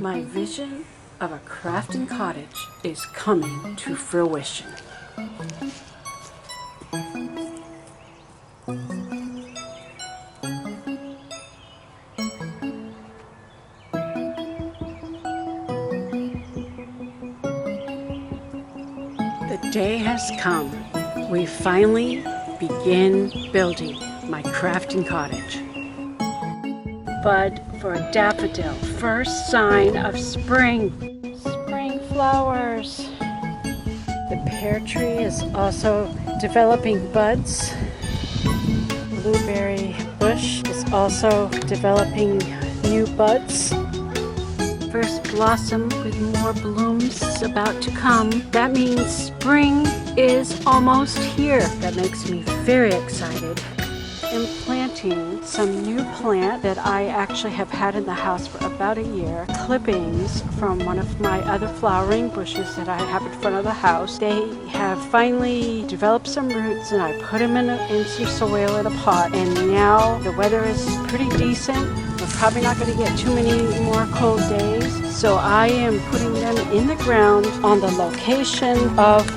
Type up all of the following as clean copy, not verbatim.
My vision of a crafting cottage is coming to fruition. The day has come. We finally begin building my crafting cottage. Bud for a daffodil, first sign of spring. Spring flowers. The pear tree is also developing buds. Blueberry bush is also developing new buds. First blossom with more blooms about to come. That means spring is almost here. That makes me very excited. I'm planting some new plant that I actually have had in the house for about a year. Clippings from one of my other flowering bushes that I have in front of the house. They have finally developed some roots and I put them in some soil in a pot, and now the weather is pretty decent. We're probably not going to get too many more cold days, so I am putting them in the ground on the location of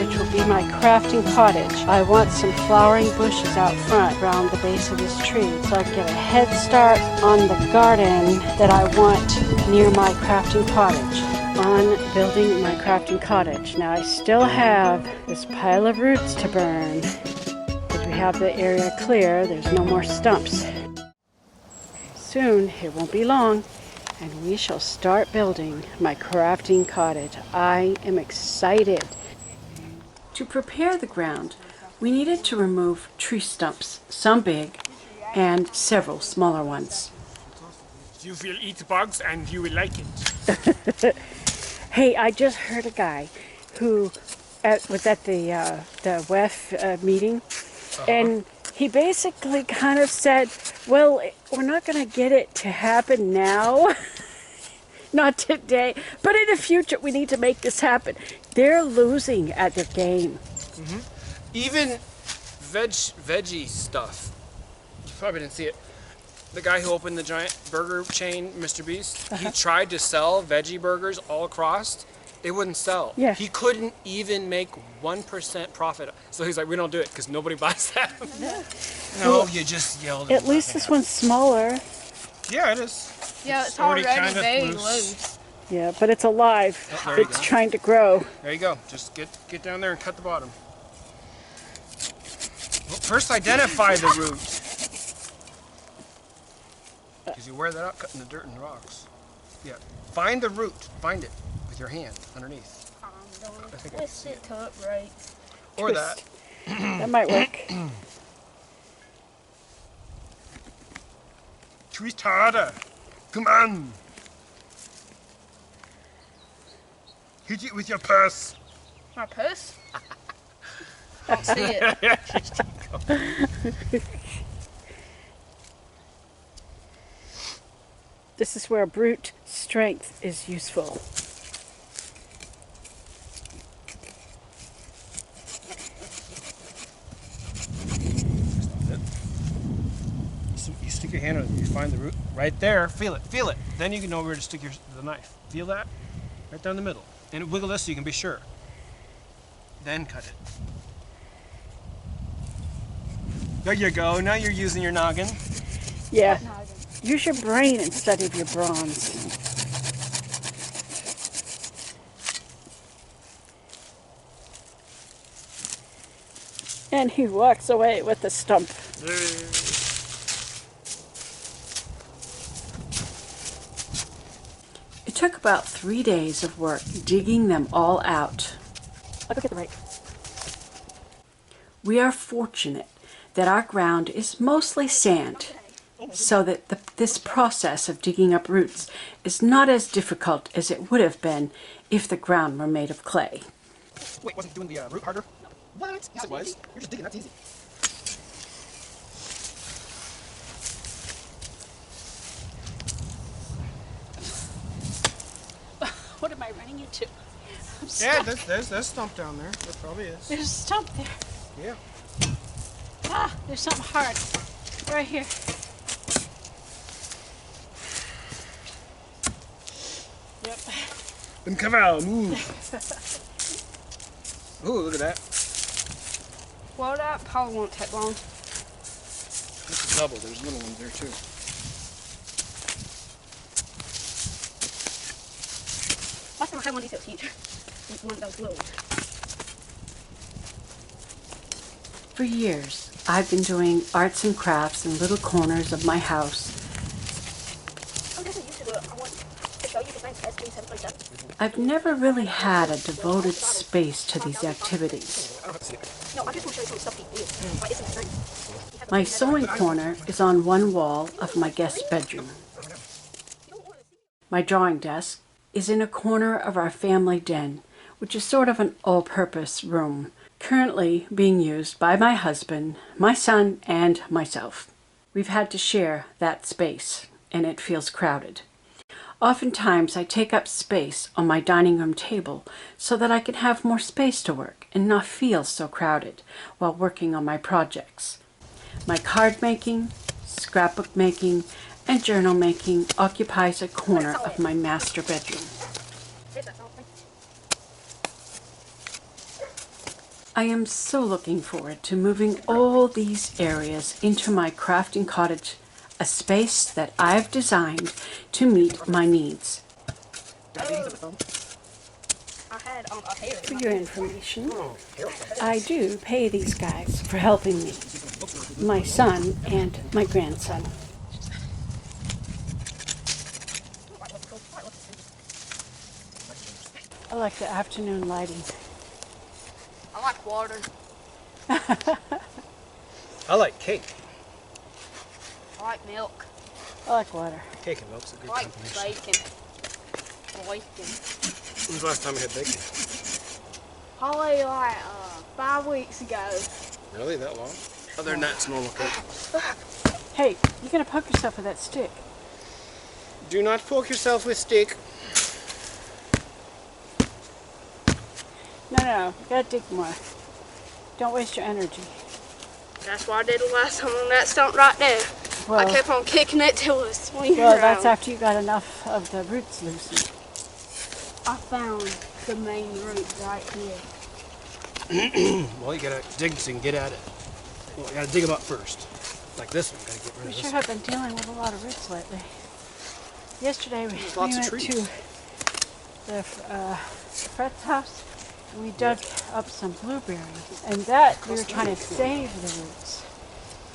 which will be my crafting cottage. I want some flowering bushes out front around the base of this tree so I can get a head start on the garden that I want near my crafting cottage. On building my crafting cottage. Now I still have this pile of roots to burn. Because we have the area clear, there's no more stumps. Soon, it won't be long, and we shall start building my crafting cottage. I am excited. To prepare the ground, we needed to remove tree stumps, some big and several smaller ones. You will eat bugs and you will like it. Hey, I just heard a guy who was at the WEF meeting, and he basically kind of said, well, we're not going to get it to happen now, not today, but in the future we need to make this happen. They're losing at their game. Even veggie stuff. You probably didn't see it. The guy who opened the giant burger chain, Mr. Beast, he tried to sell veggie burgers all across. They wouldn't sell. Yeah. He couldn't even make 1% profit. So he's like, we don't do it because nobody buys them. No, you just yelled. At least this one's smaller. Yeah, it is. Yeah, it's already kind of very loose. loose. Yeah, but it's alive. Oh, there you It's go. trying to grow. There you go. Just get down there and cut the bottom. Well, first identify the root. Because you wear that out cutting the dirt and rocks. Yeah. Find the root. Find it with your hand underneath. I think I can see it. Up right. Or that. That might work. Twist harder. Come on. Hit it with your purse. My purse? I don't see it. This is where brute strength is useful. So you stick your hand on it, you find the root right there, feel it. Then you can know where to stick the knife. Feel that? Right down the middle. And wiggle this so you can be sure. Then cut it. There you go, now you're using your noggin. Yeah. Use your brain instead of your bronze. And he walks away with the stump. It took about 3 days of work digging them all out. I'll go get the rake. We are fortunate that our ground is mostly sand, so that this process of digging up roots is not as difficult as it would have been if the ground were made of clay. Wait, wasn't doing the root harder? What? Yes, it was. You're just digging, that's easy. What am I running into? Yeah, there's a stump down there. There probably is. There's a stump there. Yeah. Ah, there's something hard. Right here. Yep. And come out, move. Ooh, look at that. Well, that probably won't take long. That's a double. There's little ones there too. Last time I had one of these, it was huge. One of those little ones. For years, I've been doing arts and crafts in little corners of my house. Oh, that's a YouTube. I want to show you the things S3737. I've never really had a devoted space to these activities. No, I just want to show you some stuff he did. Like, it's insane. My sewing corner is on one wall of my guest bedroom. My drawing desk is in a corner of our family den, which is sort of an all-purpose room, currently being used by my husband, my son, and myself. We've had to share that space, and it feels crowded. Oftentimes, I take up space on my dining room table so that I can have more space to work and not feel so crowded while working on my projects. My card making, scrapbook making, and journal making occupies a corner of my master bedroom. I am so looking forward to moving all these areas into my crafting cottage, a space that I've designed to meet my needs. I had a hair. For your information, I do pay these guys for helping me, my son and my grandson. I like the afternoon lighting. I like water. I like cake. I like milk. I like water. Cake and milk's a I good like combination. bacon. Bacon. When was the last time we had bacon? Probably like 5 weeks ago. Really? That long? Other than that, it's normal cake. Hey, you're gonna poke yourself with that stick. Do not poke yourself with stick. No, you gotta dig more. Don't waste your energy. That's what I did the last time on that stump right there. I Well, kept on kicking it till it was swinging well, around. that's after you got enough of the roots loosened. I found the main root right here. Well, you gotta dig so you can get at it. Well, you gotta dig them up first. Like this one, gotta get rid We of sure this have been dealing with a lot of roots lately. Yesterday we lots of went trees. to the Fred's house and we dug up some blueberries. And that we were trying to save the roots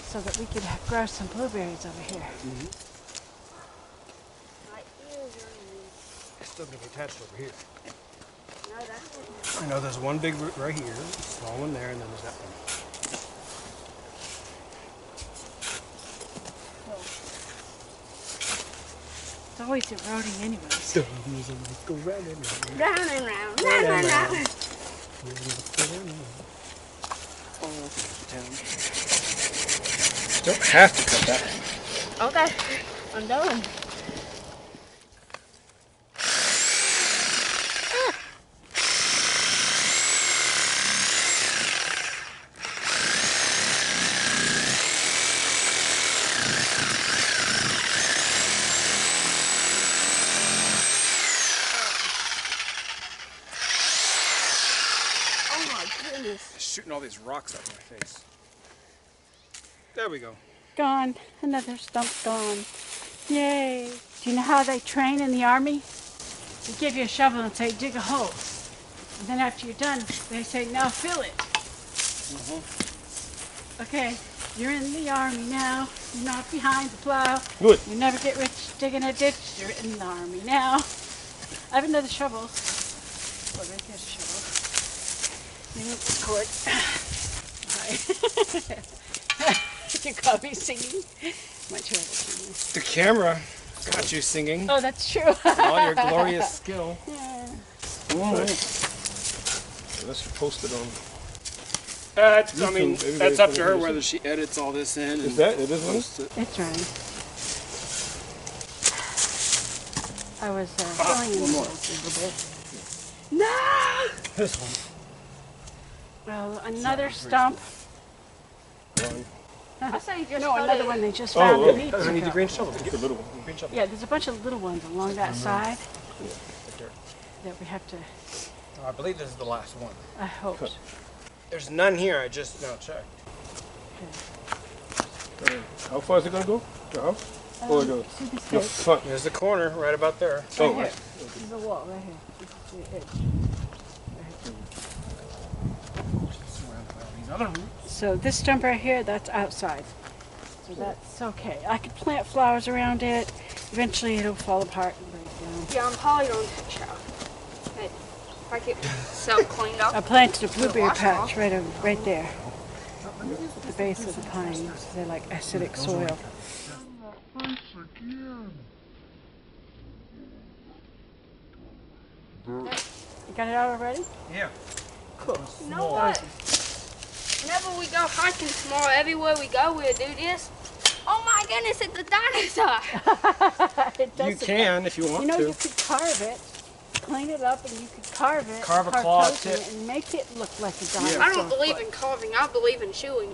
so that we could grow some blueberries over here. Right here, It's still gonna be attached over here. no, that's I know there's one big root right here, small one there, and then there's that one. It's always eroding anyways. Go round and round. round and round, round and round. Don't have to cut that. Okay, I'm done. Oh my goodness. Shooting all these rocks up in my face. There we go. Gone. Another stump gone. Yay. Do you know how they train in the army? They give you a shovel and say, dig a hole. And then after you're done, they say, now fill it. Okay, you're in the army now. You're not behind the plow. Good. You never get rich digging a ditch. You're in the army now. I have another shovel. Well, right there's a shovel. You want the cord. Hi. You caught me singing. My terrible singing. The camera got you singing. Oh, that's true. All your glorious skill. Yeah. So that's posted on. I mean, YouTube, that's up everybody to her can whether she edits all this in. Is And that it? Is posts one? it. It's right. I was filling in the holes a little bit. No! This one. Well, another stump. One. I say you just No, cut another it. one they just found oh. that needs I to need the go. green shovel. Get the little one. Green shovel. Yeah, there's a bunch of little ones along that side. here. that we have to, I believe this is the last one. I hope. There's none here. I just checked. How far is it gonna go? The house? Or the See this the edge? front? There's the corner right about there. Oh, Right right. here. This is the wall right here. This is the edge. Surrounded by all these other roots. So this stump right here, that's outside. So that's okay. I could plant flowers around it. Eventually it'll fall apart and break down. Yeah, I'm probably going to show. Hey, if I get self cleaned up. I planted a blueberry wash them patch right there. At the base of the pines. They're like acidic soil. You got it out already? Yeah. Cool. You know what? Whenever we go hiking tomorrow, everywhere we go, we'll do this. Oh my goodness, it's a dinosaur! It does You can if you want You know, to. you could carve it, clean it up, and you could carve it. Carve a claw toes in tip. it and make it look like a dinosaur. I don't believe in carving, I believe in chewing.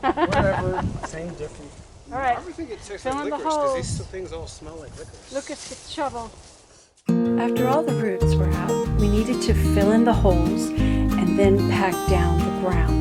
Whatever. Same difference. All right, Everything it tastes Fill like in the licorice because these holes. things all smell like licorice. Lucas, get the shovel. After all the roots were out, we needed to fill in the holes and then pack down the ground.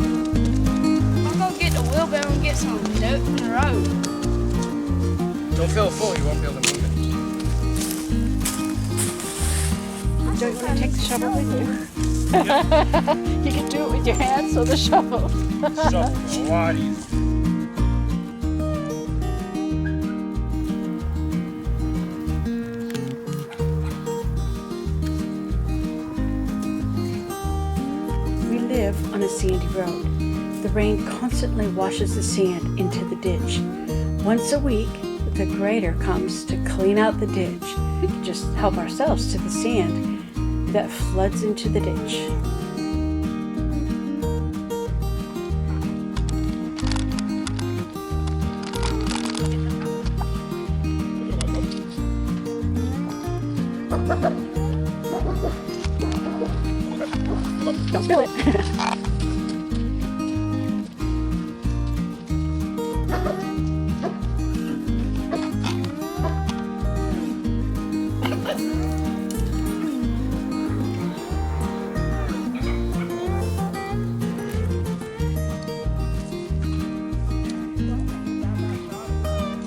I'll go get the wheelbarrow and get some dirt from the road. Don't fill it full, you won't be able to move it. Don't you want to take the shovel with you? You can do it with your hands or the shovel. Shovel a lot easier. We live on a sandy road. The rain constantly washes the sand into the ditch. Once a week, the grader comes to clean out the ditch. We can just help ourselves to the sand that floods into the ditch. Don't spill it.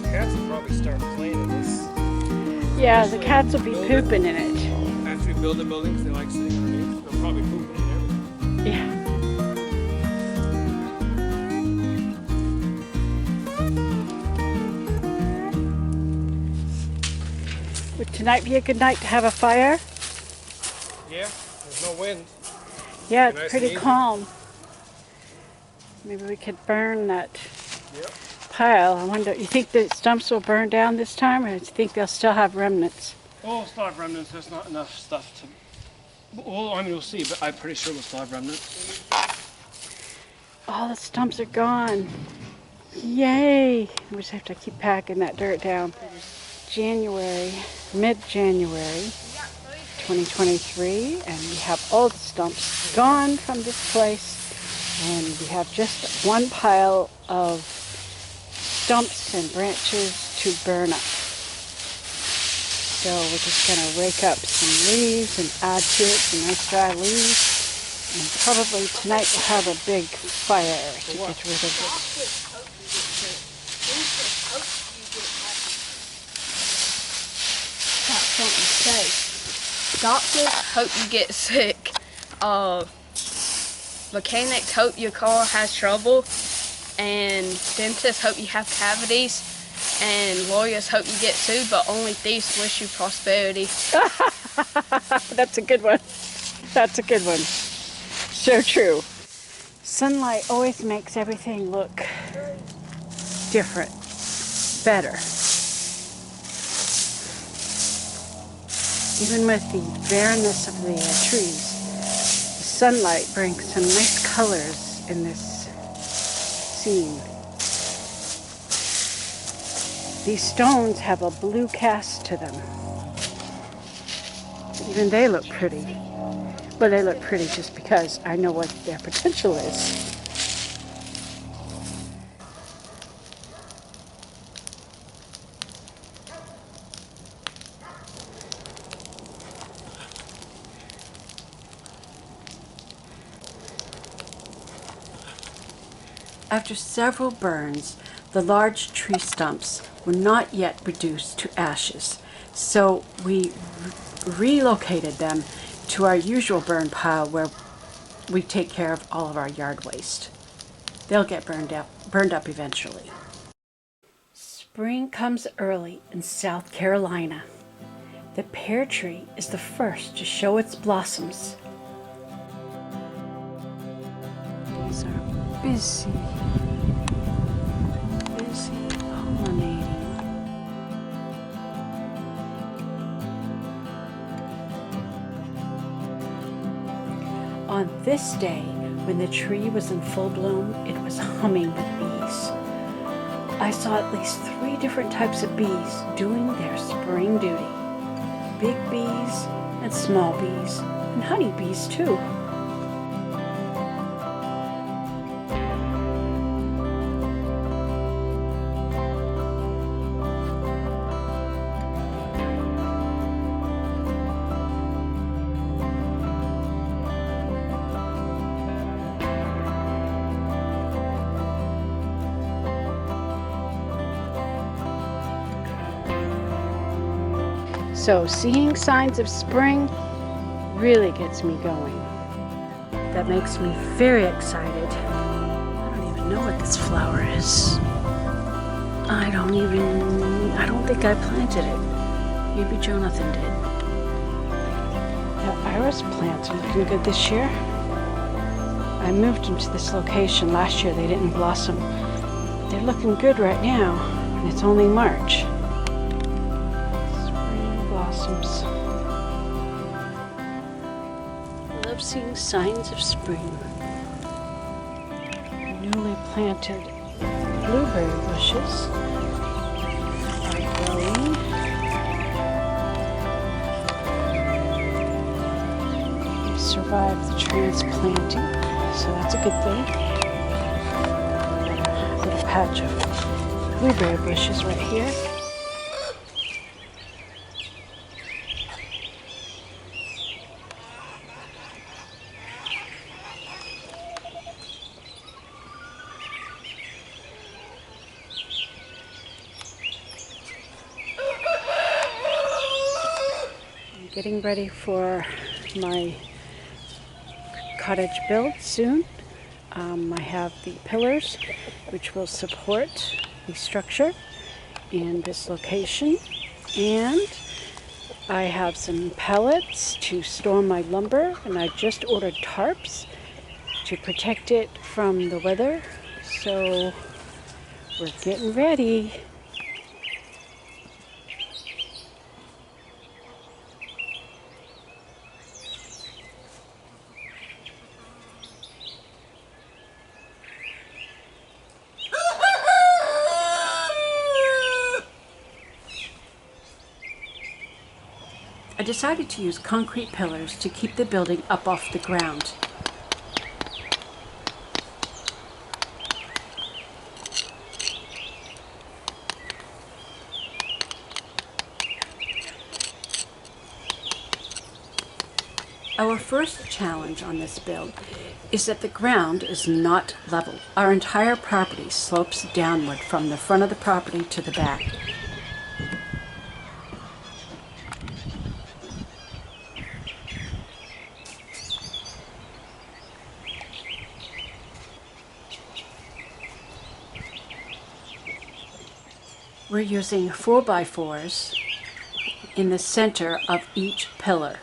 Cats will probably start playing in this. Yeah, the cats will be pooping in it. After we build the buildings, they like sitting underneath. They'll probably poop in everything. Yeah. Would tonight be a good night to have a fire? Yeah, there's no wind. Yeah, Nice it's pretty and easy. calm. Maybe we could burn that Yep. pile. I wonder, you think the stumps will burn down this time, or do you think they'll still have remnants? Oh, we'll still have remnants. There's not enough stuff to. Well, I mean, we'll see, but I'm pretty sure we'll still have remnants. All the stumps are gone. Yay! We just have to keep packing that dirt down. January, mid-January 2023, and we have all the stumps gone from this place, and we have just one pile of stumps and branches to burn up. So we're just going to rake up some leaves and add to it some nice dry leaves, and probably tonight we'll have a big fire to get rid of it. Doctors hope you get sick. Mechanics hope your car has trouble. And dentists hope you have cavities. And lawyers hope you get sued, but only thieves wish you prosperity. That's a good one. That's a good one. So true. Sunlight always makes everything look different, better. Even with the barrenness of the trees, the sunlight brings some nice colors in this scene. These stones have a blue cast to them. Even they look pretty. But they look pretty just because I know what their potential is. After several burns, the large tree stumps were not yet reduced to ashes, so we relocated them to our usual burn pile where we take care of all of our yard waste. They'll get burned up eventually. Spring comes early in South Carolina. The pear tree is the first to show its blossoms. These are busy pollinating. On this day, when the tree was in full bloom, it was humming with bees. I saw at least 3 different types of bees doing their spring duty. Big bees and small bees, and honeybees too. So seeing signs of spring really gets me going. That makes me very excited. I don't even know what this flower is. I don't think I planted it. Maybe Jonathan did. The iris plants are looking good this year. I moved them to this location last year. They didn't blossom. They're looking good right now, and it's only March. Blossoms. I love seeing signs of spring. Newly planted blueberry bushes are growing. They survived the transplanting, so that's a good thing. A little patch of blueberry bushes right here. Getting ready for my cottage build soon. I have the pillars which will support the structure in this location, and I have some pallets to store my lumber, and I just ordered tarps to protect it from the weather, so we're getting ready. I decided to use concrete pillars to keep the building up off the ground. Our first challenge on this build is that the ground is not level. Our entire property slopes downward from the front of the property to the back. We're using 4x4s in the center of each pillar.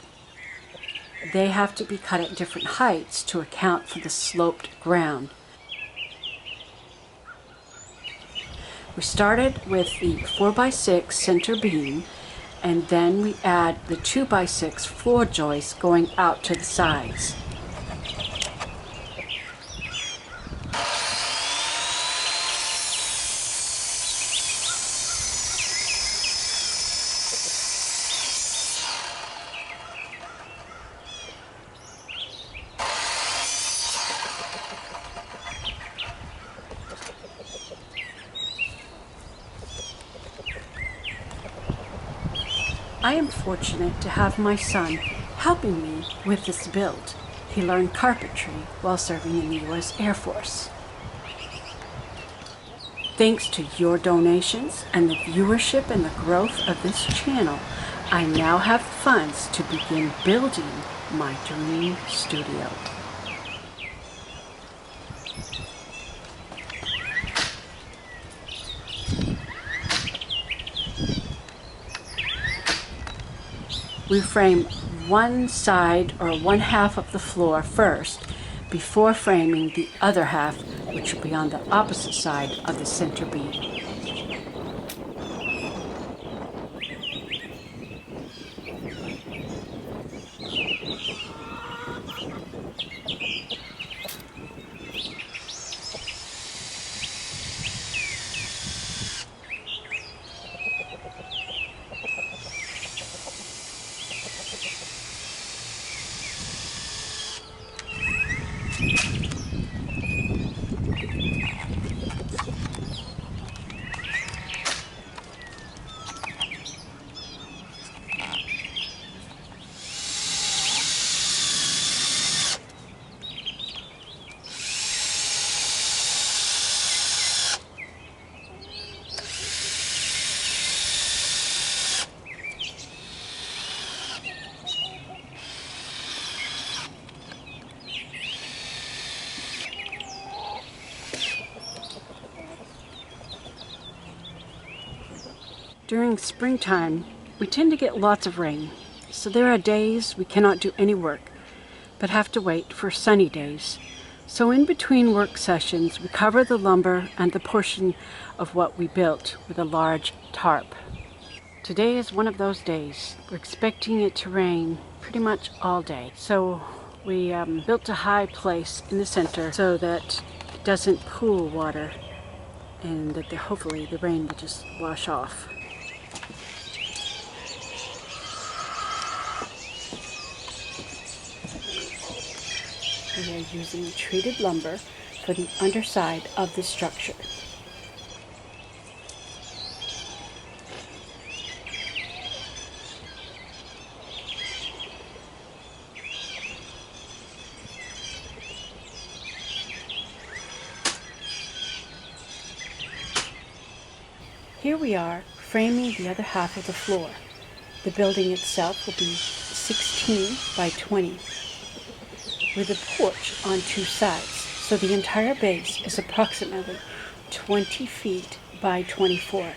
they have to be cut at different heights to account for the sloped ground. We started with the 4x6 center beam, and then we add the 2x6 floor joist going out to the sides. I am fortunate to have my son helping me with this build. He learned carpentry while serving in the U.S. Air Force. Thanks to your donations and the viewership and the growth of this channel, I now have funds to begin building my dream studio. We frame one side or one half of the floor first before framing the other half, which will be on the opposite side of the center beam. During springtime, we tend to get lots of rain, so there are days we cannot do any work, but have to wait for sunny days. So in between work sessions, we cover the lumber and the portion of what we built with a large tarp. Today is one of those days. We're expecting it to rain pretty much all day. So we built a high place in the center so that it doesn't pool water and that hopefully the rain will just wash off. We are using treated lumber for the underside of the structure. Here we are framing the other half of the floor. The building itself will be 16 by 20. With a porch on two sides, so the entire base is approximately 20 feet by 24.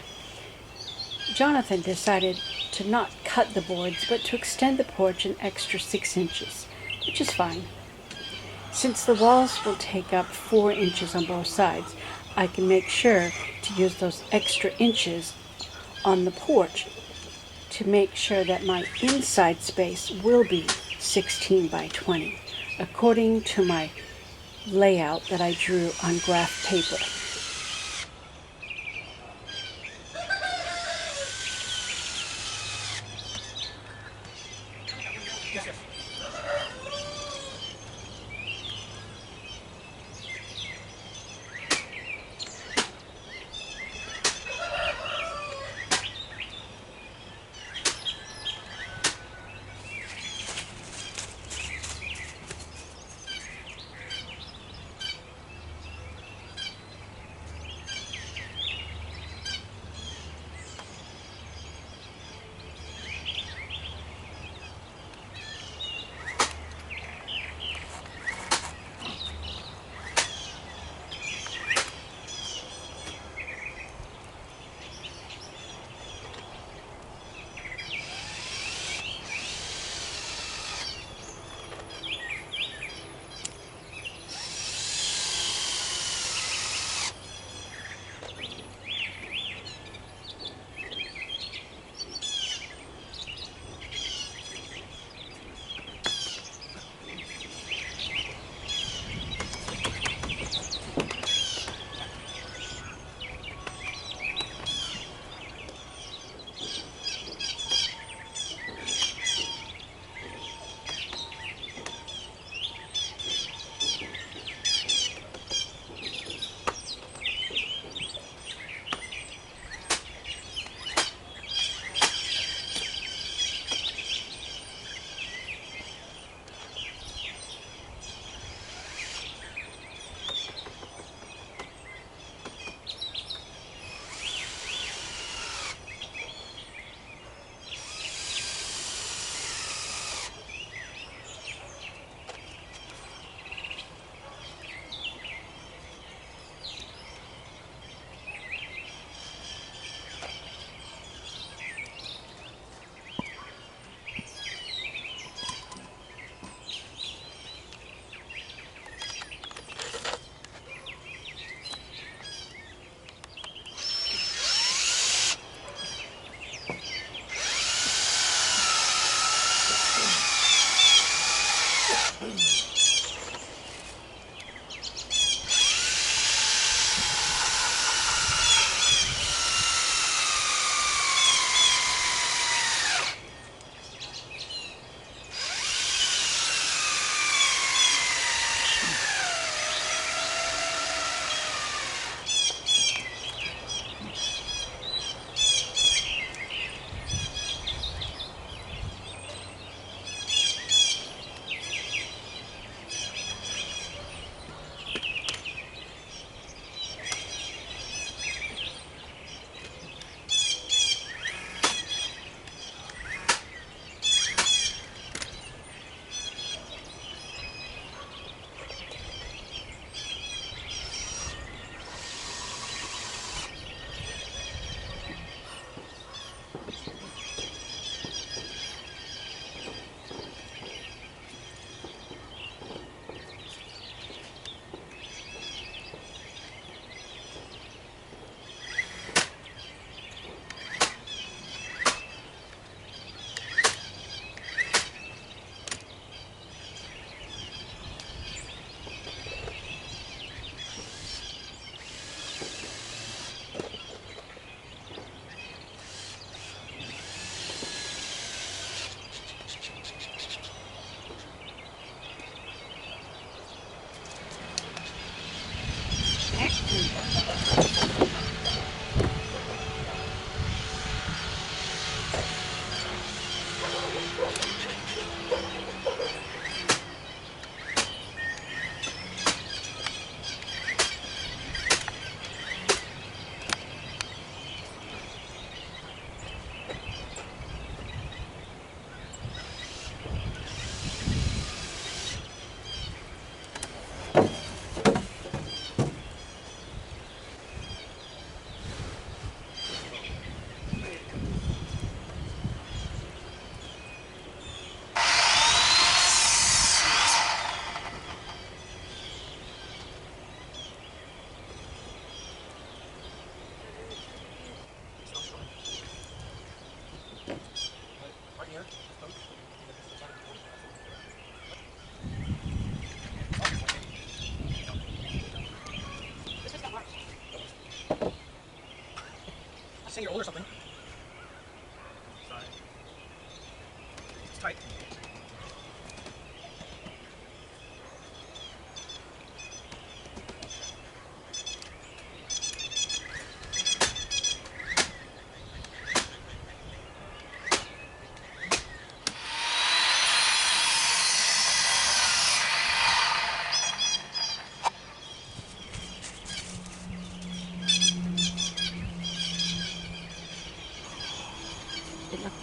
Jonathan decided to not cut the boards, but to extend the porch an extra 6 inches, which is fine. Since the walls will take up 4 inches on both sides, I can make sure to use those extra inches on the porch to make sure that my inside space will be 16 by 20. According to my layout that I drew on graph paper.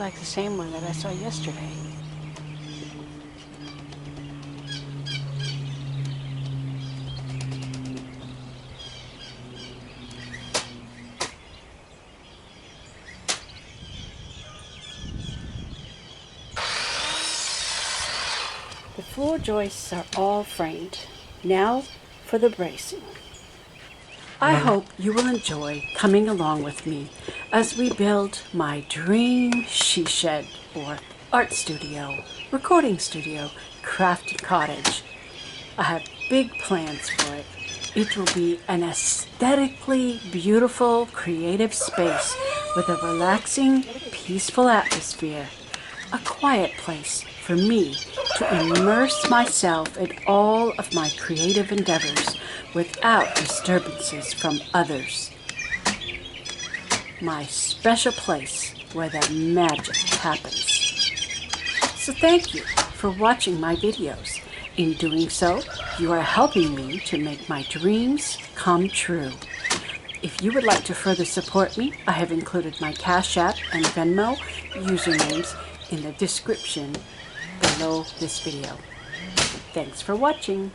like the same one that I saw yesterday. The floor joists are all framed. Now for the bracing. I hope you will enjoy coming along with me as we build my dream she shed or art studio, recording studio, crafting cottage. I have big plans for it. It will be an aesthetically beautiful, creative space with a relaxing, peaceful atmosphere. A quiet place for me to immerse myself in all of my creative endeavors without disturbances from others. My special place where the magic happens. So thank you for watching my videos. In doing so, you are helping me to make my dreams come true. If you would like to further support me, I have included my Cash App and Venmo usernames in the description below this video. Thanks for watching.